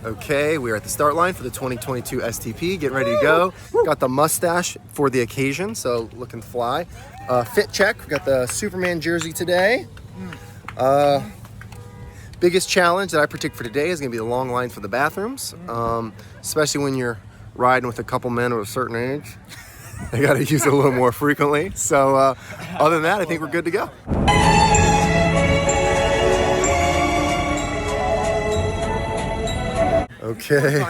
Okay, we are at the start line for the 2022 STP, getting ready to go. Got the mustache for the occasion, so looking fly. Fit check, we got the Superman jersey today. Biggest challenge that I predict for today is gonna be the long line for the bathrooms, especially when you're riding with a couple men of a certain age. I gotta use it a little more frequently. So other than that, I think we're good to go. Okay,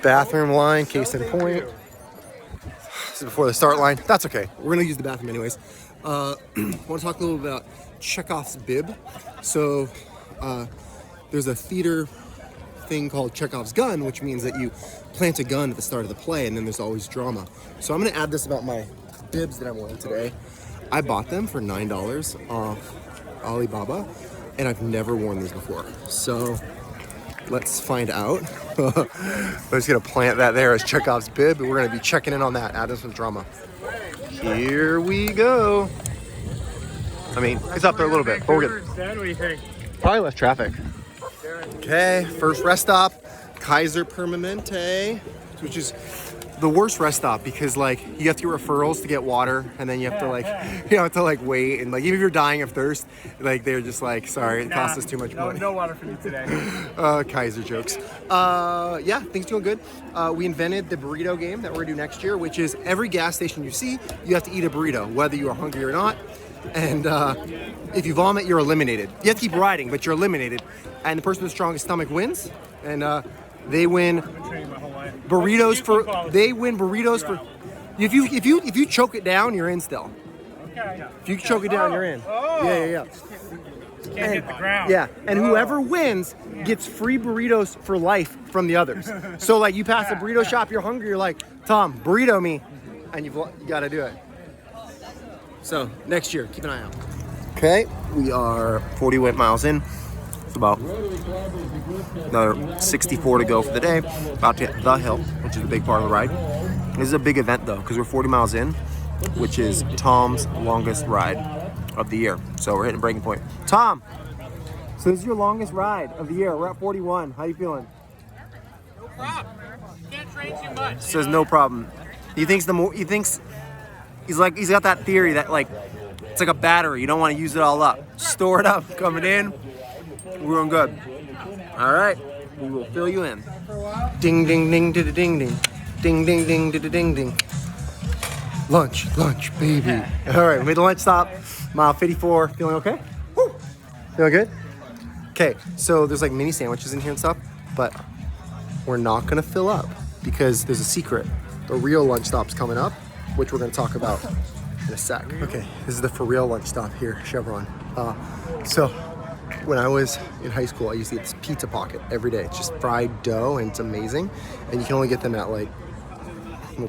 bathroom line, case in point. This is before the start line. That's okay. We're gonna use the bathroom anyways. I want to talk a little bit about Chekhov's bib. So there's a theater thing called Chekhov's gun, which means that you plant a gun at the start of the play and then there's always drama. So I'm gonna add this about my bibs that I'm wearing today. I bought them for $9 off Alibaba and I've never worn these before. So let's find out. I'm just gonna plant that there as Chekhov's bib, and we're gonna be checking in on that, adding some drama. Here we go. I mean, it's up there a little bit, but we're good. What do you think? Probably less traffic. Okay, first rest stop, Kaiser Permanente, which is the worst rest stop because like you have to get referrals to get water, and then you have to wait, and like even if you're dying of thirst, like they're just like, sorry, it costs us too much money. No water for you today. Kaiser jokes. Yeah, things going good. We invented the burrito game that we're gonna do next year, which is every gas station you see, you have to eat a burrito, whether you are hungry or not. And if you vomit, you're eliminated. You have to keep riding, but you're eliminated. And the person with the strongest stomach wins. And they win burritos for. They win burritos for. If you choke it down, you're in still. Okay. If you choke it down, you're in. Yeah. Can't hit the ground. Yeah, and whoever wins gets free burritos for life from the others. So like you pass a burrito shop, you're hungry, you're like, Tom, burrito me, and you got to do it. So next year, keep an eye out. Okay, we are 48 miles in. It's about another 64 to go for the day. About to hit the hill, which is a big part of the ride. This is a big event though, because we're 40 miles in, which is Tom's longest ride of the year. So we're hitting breaking point. Tom, so this is your longest ride of the year. We're at 41. How you feeling? No problem. Can't train too much. Says no problem. He's got that theory that like it's like a battery. You don't want to use it all up. Store it up. Coming in. We're doing good. All right. We will fill you in. Ding ding ding ding ding ding. Ding ding ding ding ding ding. Lunch, baby. All right, we made the lunch stop. Mile 54. Feeling okay? Woo. Feeling good? Okay, so there's like mini sandwiches in here and stuff, but we're not gonna fill up because there's a secret. The real lunch stop's coming up, which we're gonna talk about in a sec. Okay, this is the for real lunch stop here, Chevron. So when I was in high school, I used to get this pizza pocket every day. It's just fried dough and it's amazing. And you can only get them at like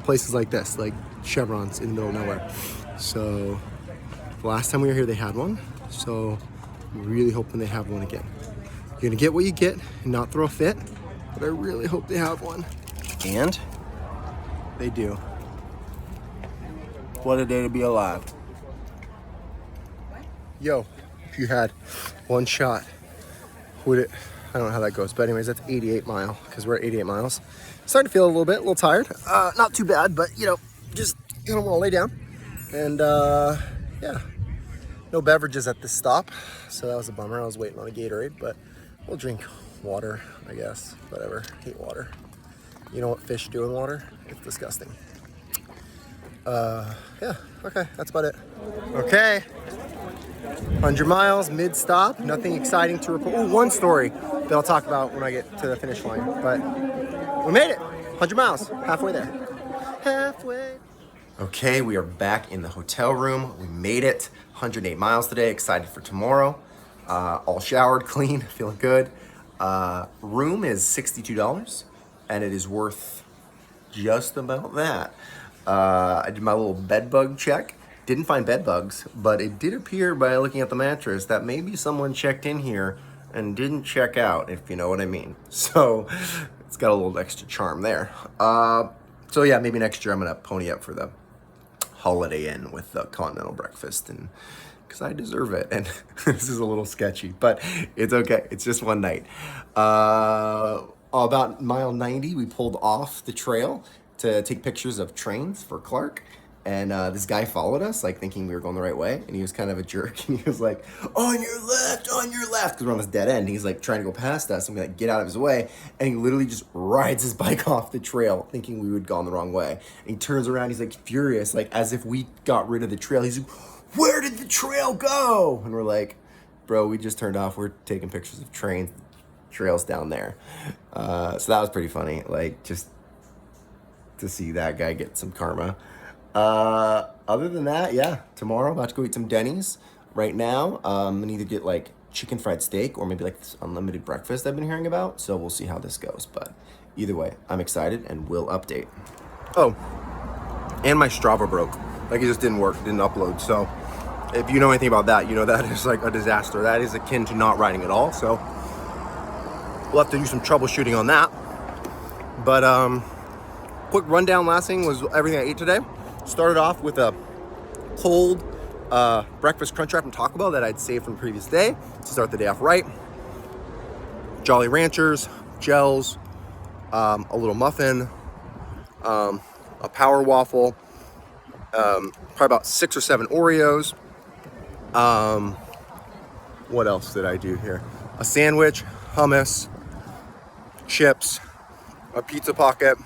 places like this, like Chevrons in the middle of nowhere. So the last time we were here, they had one. So I'm really hoping they have one again. You're gonna get what you get and not throw a fit, but I really hope they have one. And they do. What a day to be alive. Yo, if you had one shot, would it, I don't know how that goes, but anyways, that's 88 mile, because we're at 88 miles. Starting to feel a little tired. Not too bad, but you know, just gonna wanna lay down. And yeah, no beverages at this stop, so that was a bummer. I was waiting on a Gatorade, but we'll drink water, I guess, whatever. I hate water. You know what fish do in water? It's disgusting. Yeah, okay, that's about it. Okay, 100 miles, mid-stop, nothing exciting to report. Ooh, one story that I'll talk about when I get to the finish line, but we made it, 100 miles, halfway there. Halfway. Okay, we are back in the hotel room. We made it, 108 miles today, excited for tomorrow. All showered, clean, feeling good. Room is $62, and it is worth just about that. I did my little bed bug check. Didn't find bed bugs, but it did appear by looking at the mattress that maybe someone checked in here and didn't check out, if you know what I mean. So it's got a little extra charm there. So yeah, maybe next year I'm gonna pony up for the Holiday Inn with the continental breakfast, and because I deserve it. And this is a little sketchy, but it's okay. It's just one night. About mile 90, we pulled off the trail to take pictures of trains for Clark. And this guy followed us, like thinking we were going the right way. And he was kind of a jerk. And he was like, on your left, because we're on this dead end. And he's like trying to go past us. And we like get out of his way. And he literally just rides his bike off the trail, thinking we would gone the wrong way. And he turns around, he's like furious, like as if we got rid of the trail. He's like, where did the trail go? And we're like, bro, we just turned off. We're taking pictures of trails down there. So that was pretty funny. Like just to see that guy get some karma. Other than that, yeah, tomorrow I'm about to go eat some Denny's. Right now, I'm gonna either get like chicken fried steak or maybe like this unlimited breakfast I've been hearing about. So we'll see how this goes. But either way, I'm excited and will update. Oh, and my Strava broke. Like it just didn't work, didn't upload. So if you know anything about that, you know that is like a disaster. That is akin to not riding at all. So we'll have to do some troubleshooting on that. But quick rundown. Last thing was everything I ate today. Started off with a cold breakfast crunch wrap from Taco Bell that I'd saved from the previous day to start the day off right. Jolly Ranchers, gels, a little muffin, a power waffle, probably about 6 or 7 Oreos. What else did I do here? A sandwich, hummus, chips, a pizza pocket,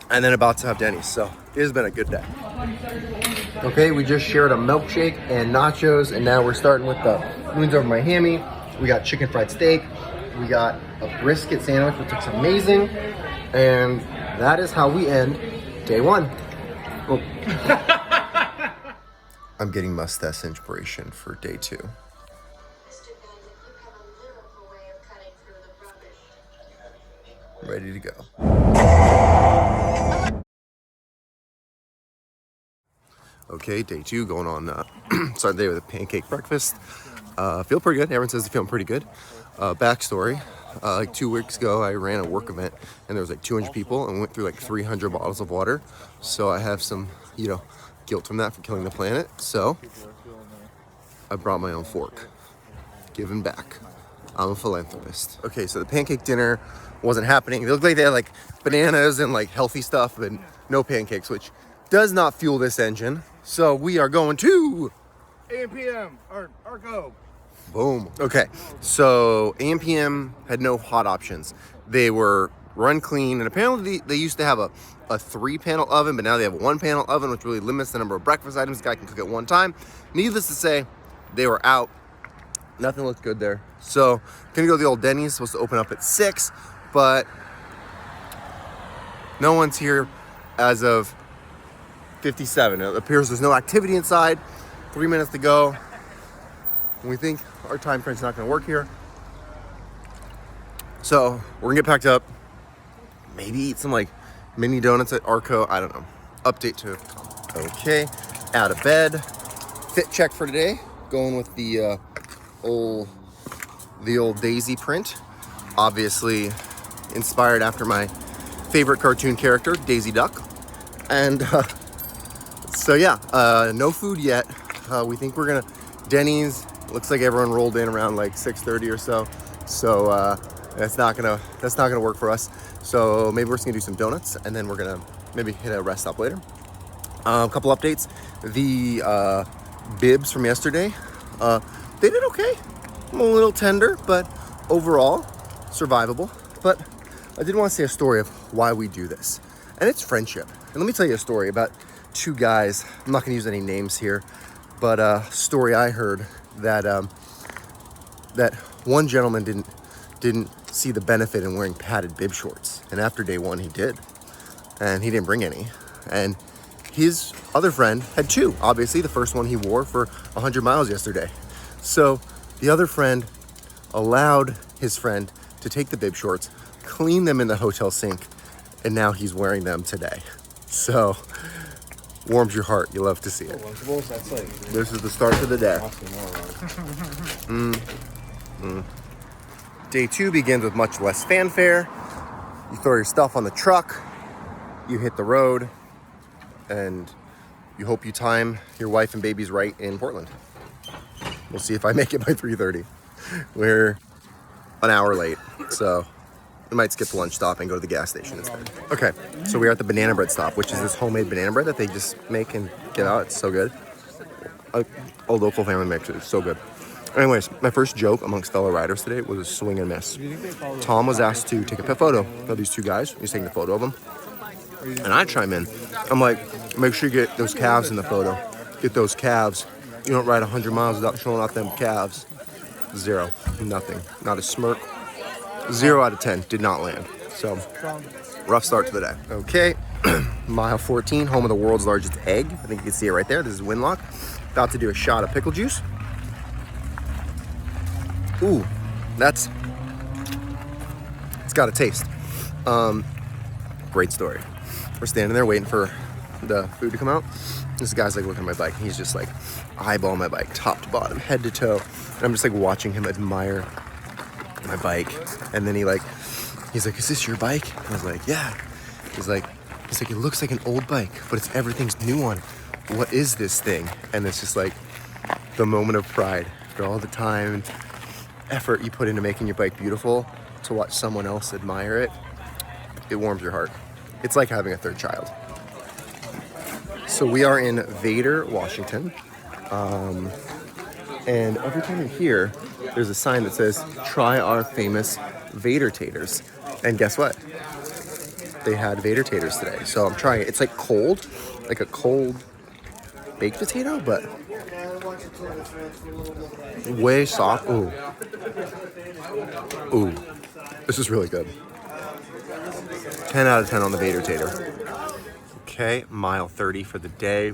and then about to have Denny's. So it has been a good day. Okay, we just shared a milkshake and nachos, and now we're starting with the moons over my hammy. We got chicken fried steak. We got a brisket sandwich, which looks amazing. And that is how we end day 1. Oh. I'm getting mustache inspiration for day 2. Ready to go. Okay, day 2 going on. Started the day with a pancake breakfast. Feel pretty good. Everyone says they're feeling pretty good. Backstory. Like 2 weeks ago, I ran a work event and there was like 200 people and went through like 300 bottles of water. So I have some, guilt from that for killing the planet. So I brought my own fork. Giving back. I'm a philanthropist. Okay, so the pancake dinner wasn't happening. It looked like they had like bananas and like healthy stuff, but no pancakes, which does not fuel this engine. So we are going to AM/PM or go. Boom. Okay, so AM/PM had no hot options. They were run clean, and apparently they used to have a 3-panel oven, but now they have a 1-panel oven, which really limits the number of breakfast items the guy can cook at one time. Needless to say, they were out. Nothing looked good there. So gonna go to the old Denny's, supposed to open up at 6, but no one's here as of 57. It appears there's no activity inside. 3 minutes to go. We think our time crank's not gonna work here. So we're gonna get packed up, maybe eat some like mini donuts at Arco. I don't know. Update to okay. Out of bed. Fit check for today. Going with the old Daisy print. Obviously inspired after my favorite cartoon character, Daisy Duck. And so yeah, no food yet. We think we're gonna Denny's. Looks like everyone rolled in around like 6:30 or so. So that's not gonna work for us. So maybe we're just gonna do some donuts and then we're gonna maybe hit a rest stop later. A couple updates. The bibs from yesterday, they did okay. I'm a little tender, but overall survivable. But I did want to say a story of why we do this, and it's friendship. And let me tell you a story about 2 guys. I'm not gonna use any names here, but a story I heard that that one gentleman didn't see the benefit in wearing padded bib shorts, and after day 1 he did, and he didn't bring any. And his other friend had 2. Obviously, the first one he wore for 100 miles yesterday. So the other friend allowed his friend to take the bib shorts, clean them in the hotel sink, and now he's wearing them today. So warms your heart. You love to see it. This is the start of the day. Day 2 begins with much less fanfare. You throw your stuff on the truck, you hit the road, and you hope you time your wife and babies right in Portland. We'll see if I make it by 3:30. an hour late, so we might skip the lunch stop and go to the gas station instead. Okay, so we're at the banana bread stop, which is this homemade banana bread that they just make and get out. It's so good. A local family makes it. It's so good. Anyways, my first joke amongst fellow riders today was a swing and miss. Tom was asked to take a pet photo of these two guys. He's taking a photo of them. And I chime in. I'm like, make sure you get those calves in the photo. Get those calves. You don't ride 100 miles without showing off them calves. 0. Nothing. Not a smirk. 0 out of 10. Did not land. So, rough start to the day. Okay. Mile 14, home of the world's largest egg. I think you can see it right there. This is Winlock. About to do a shot of pickle juice. Ooh, it's got a taste. Great story. We're standing there waiting for the food to come out. This guy's like looking at my bike. He's just like eyeballing my bike, top to bottom, head to toe. And I'm just like watching him admire my bike. And then he's like, is this your bike? I was like, yeah. He's like, it looks like an old bike, but it's everything's new on. What is this thing? And it's just like the moment of pride for all the time and effort you put into making your bike beautiful, to watch someone else admire it. It warms your heart. It's like having a third child. So we are in Vader, Washington. And every time you're here, there's a sign that says, try our famous Vader taters. And guess what? They had Vader taters today. So I'm trying it. It's like cold, like a cold baked potato, but way soft. Ooh. Ooh. This is really good. 10 out of 10 on the Vader tater. Okay, mile 30 for the day.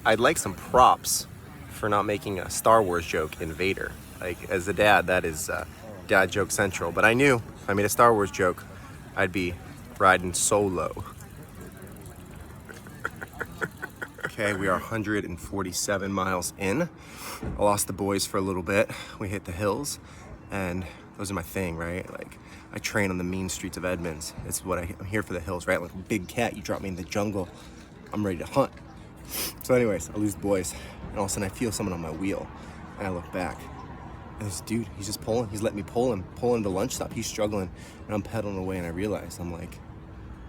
I'd like some props for not making a Star Wars joke in Vader. Like, as a dad, that is dad joke central. But I knew if I made a Star Wars joke, I'd be riding solo. Okay, we are 147 miles in. I lost the boys for a little bit. We hit the hills, and those are my thing, right? Like, I train on the mean streets of Edmonds. It's what I'm here for, the hills, right? Like a big cat, you drop me in the jungle, I'm ready to hunt. So anyways, I lose the boys, and all of a sudden I feel someone on my wheel, and I look back, and this dude, he's just pulling. He's letting me pull him to lunch stop. He's struggling, and I'm pedaling away, and I realize, I'm like,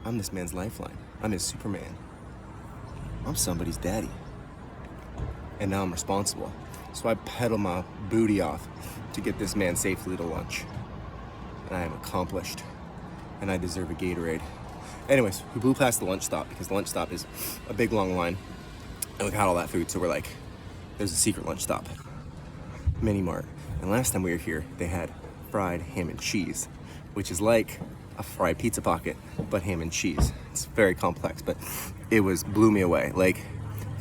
I'm this man's lifeline. I'm his Superman. I'm somebody's daddy. And now I'm responsible. So I pedal my booty off to get this man safely to lunch. And I am accomplished. And I deserve a Gatorade. Anyways, we blew past the lunch stop because the lunch stop is a big long line. And we got all that food, so we're like, there's a secret lunch stop. Mini Mart. And last time we were here, they had fried ham and cheese, which is like a fried pizza pocket, but ham and cheese. It's very complex, but it blew me away. Like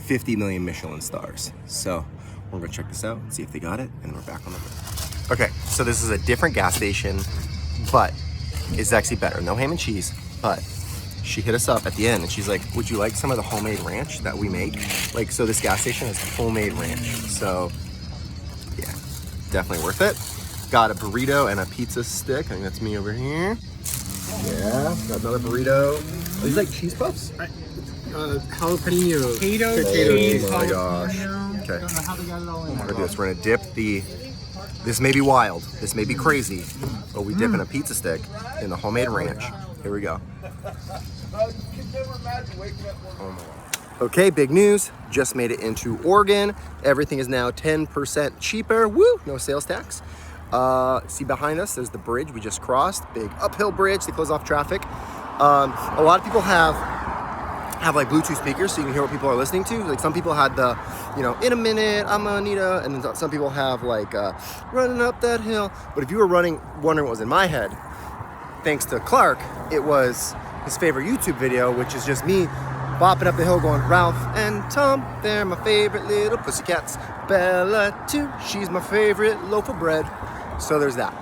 50 million Michelin stars. So we're gonna check this out, see if they got it, and we're back on the road. Okay, so this is a different gas station, but it's actually better. No ham and cheese, but she hit us up at the end and she's like, would you like some of the homemade ranch that we make? Like, so this gas station has homemade ranch. So yeah, definitely worth it. Got a burrito and a pizza stick. I think that's me over here. Yeah, got another burrito. Are these like cheese puffs? Jalapeno. Potato cheese. Oh my gosh. Okay. Don't know how they got it all in We're there. gonna do this. We're gonna dip this may be wild, this may be crazy, but we dip in a pizza stick in the homemade ranch. Here we go. Oh my God. Okay, big news. Just made it into Oregon. Everything is now 10% cheaper. Woo! No sales tax. See behind us, there's the bridge we just crossed. Big uphill bridge to close off traffic. A lot of people have like Bluetooth speakers so you can hear what people are listening to. Like some people had the, in a minute, I'm gonna need a, and then some people have like running up that hill. But if you were wondering what was in my head, thanks to Clark, it was his favorite YouTube video, which is just me bopping up the hill going, Ralph and Tom, they're my favorite little pussycats. Bella too, she's my favorite loaf of bread. So there's that.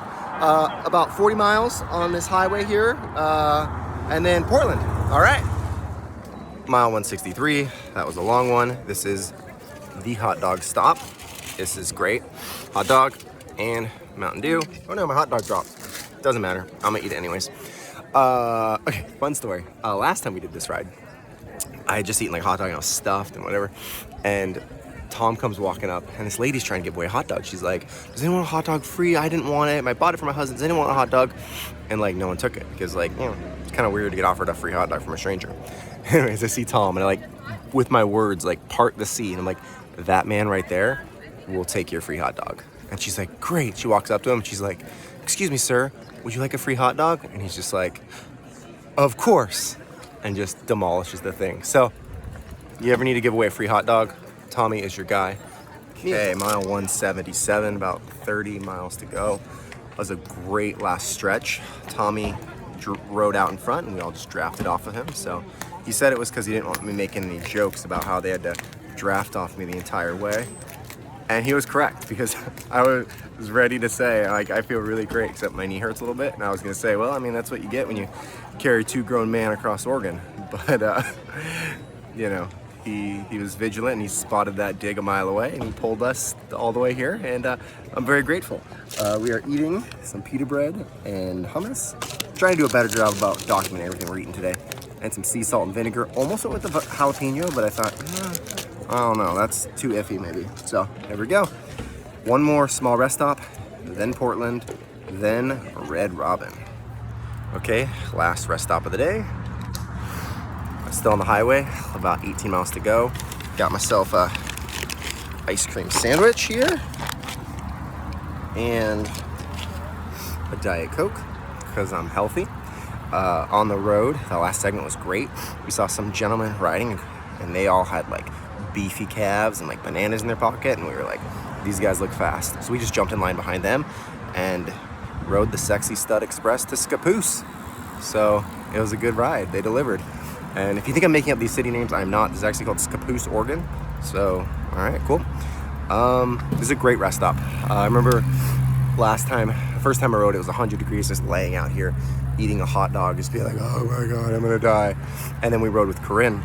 About 40 miles on this highway here, and then Portland. All right. Mile 163, that was a long one. This is the hot dog stop. This is great. Hot dog and Mountain Dew. Oh no, my hot dog dropped. Doesn't matter, I'm gonna eat it anyways. Okay, fun story. Last time we did this ride, I had just eaten like hot dog and I was stuffed and whatever. And Tom comes walking up, and this lady's trying to give away a hot dog. She's like, does anyone want a hot dog free? I didn't want it. I bought it for my husband. Does anyone want a hot dog? And like, no one took it because like, you know, it's kind of weird to get offered a free hot dog from a stranger. Anyways, I see Tom, and I like, with my words, like part the sea. And I'm like, that man right there will take your free hot dog. And she's like, great. She walks up to him, and she's like, excuse me, sir, would you like a free hot dog? And he's just like, of course, and just demolishes the thing. So, you ever need to give away a free hot dog? Tommy is your guy. Okay, mile 177, about 30 miles to go. That was a great last stretch. Tommy rode out in front, and we all just drafted off of him. So he said it was because he didn't want me making any jokes about how they had to draft off me the entire way. And he was correct, because I was ready to say, like, I feel really great, except my knee hurts a little bit. And I was gonna say, well, I mean, that's what you get when you carry 2 grown men across Oregon. But, you know, he was vigilant, and he spotted that dig a mile away, and he pulled us all the way here, and I'm very grateful. We are eating some pita bread and hummus. Trying to do a better job about documenting everything we're eating today. And some sea salt and vinegar. Almost went with the jalapeno, but I thought, I don't know, that's too iffy maybe. So there we go. One more small rest stop, then Portland, then Red Robin. Okay, last rest stop of the day. Still on the highway, about 18 miles to go. Got myself a ice cream sandwich here and a Diet Coke because I'm healthy. On the road, the last segment was great. We saw some gentlemen riding, and they all had like beefy calves and like bananas in their pocket, and we were like, these guys look fast. So we just jumped in line behind them and rode the Sexy Stud Express to Scappoose. So it was a good ride. They delivered. And if you think I'm making up these city names, I'm not. This is actually called Scappoose, Oregon. So, all right, cool. This is a great rest stop. I remember the first time I rode, it was 100 degrees, just laying out here, eating a hot dog, just being like, oh my God, I'm gonna die. And then we rode with Corinne,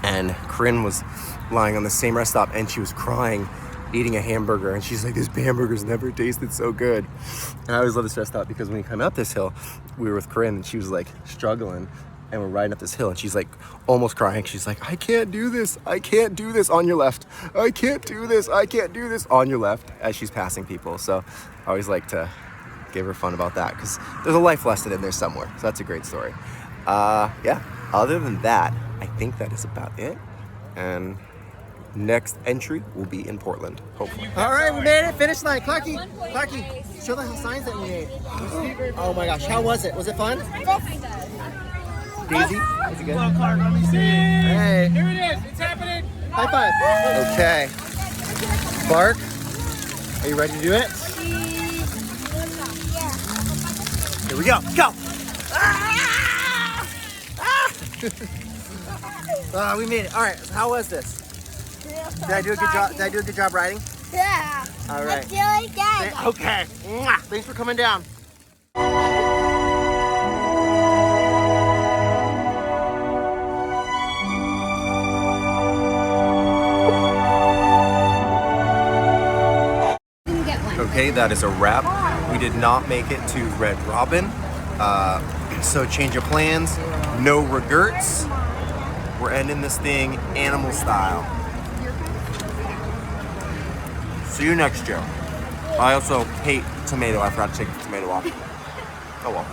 and Corinne was lying on the same rest stop, and she was crying, eating a hamburger, and she's like, this hamburger's never tasted so good. And I always love this rest stop because when we come up this hill, we were with Corinne, and she was like struggling, and we're riding up this hill, and she's like almost crying. She's like, I can't do this. I can't do this on your left. I can't do this. I can't do this on your left, as she's passing people. So I always like to give her fun about that because there's a life lesson in there somewhere. So that's a great story. Yeah, other than that, I think that is about it. And next entry will be in Portland, hopefully. All right, we made it. Finish line. Clarky, show them the signs that we made. Oh my gosh, how was it? Was it fun? Daisy? Was it good? Hey. Here it is. It's happening. High five. Okay. Bark, are you ready to do it? Here we go. Go. We made it. All right. How was this? Did I do a good job? Did I do a good job riding? Yeah. All right. It's really good. Okay. Mwah. Thanks for coming down. Okay, that is a wrap. We did not make it to Red Robin. So change of plans, no regrets. We're ending this thing animal style. See you next year. I also hate tomato. I forgot to take the tomato off. Oh well.